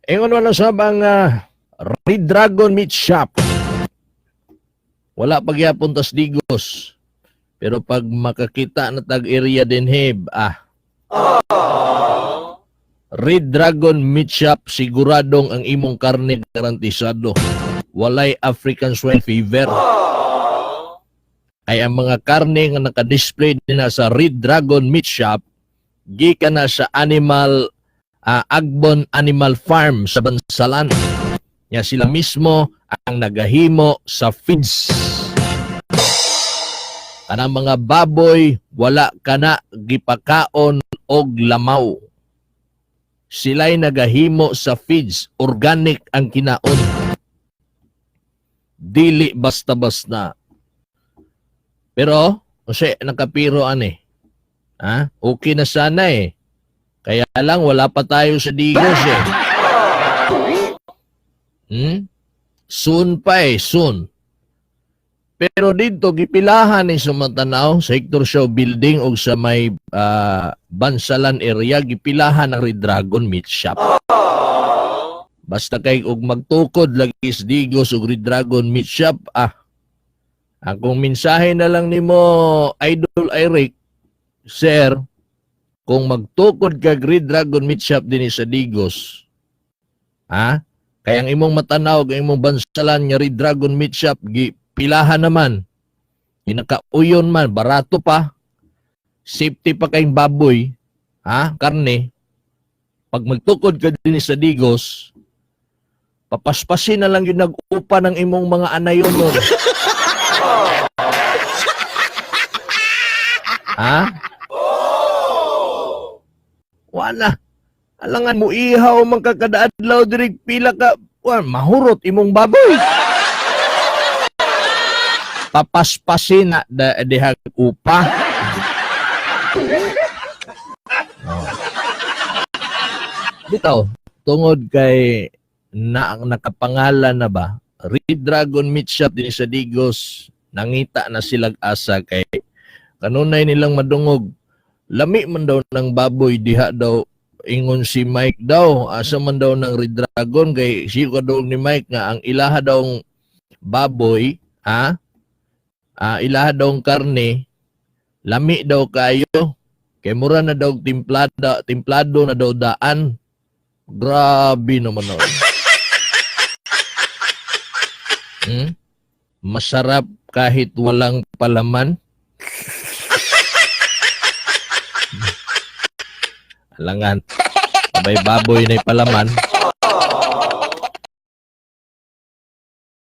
Ingon wala sabang Red Dragon Meat Shop. Wala pagyapon tas digos. Pero pag makakita na tag area din heb, Red Dragon Meat Shop siguradong ang imong karne garantisado. Walay African swine fever. Ay ang mga karne nga naka-display din na sa Red Dragon Meat Shop gikan na sa Agbon Animal Farm sa Bansalan. Nya sila mismo ang nagahimo sa feeds. Kanang mga baboy wala kana gipakaon og lamaw. Sila'y nagahimo sa feeds, organic ang kinaon. Dili basta-basta. Pero, kasi nakapiro ani. Okay na sana eh. Kaya lang wala pa tayo sa digos eh. Soon pa eh, soon. Pero dito gipilahan ni Sumantanaw sa Hector Shaw Building o sa may Bansalan area gipilahan ang Red Dragon Meat Shop. Basta kay og magtukod lagi sa digos og Red Dragon Meat Shop, akong mensahe na lang nimo Idol Eric, sir, kung magtukod ka Red Dragon Meat Shop din sa digos, kaya ang imong matanaw, ang imong Bansalan nga Red Dragon Meat Shop, pilahan naman, inakauyon man, barato pa, safety pa kayong baboy, karne, pag magtukod ka din sa digos, papaspasin na lang yung nag-upa ng imong mga anayon nun. Wala. Alangan mo ihaw man kakadaadlaw dirig pila ka mahurot imong baboy. Papaspasin na dihag upa. Bitaw, tungod kay nakapangalan na ba, Red Dragon Meat Shop din sa digos, nangita na silang asa kay kanunay nilang madungog. Lami man daw ng baboy diha daw, ingon si Mike daw, asa man daw ng Red Dragon kay siya daw ni Mike nga ang ilaha daw baboy, ilaha daw karne, lami daw kayo, kay mura na daw timplado na daw daan. Grabe naman daw. Masarap kahit walang palaman. Alangan, may baboy na palaman.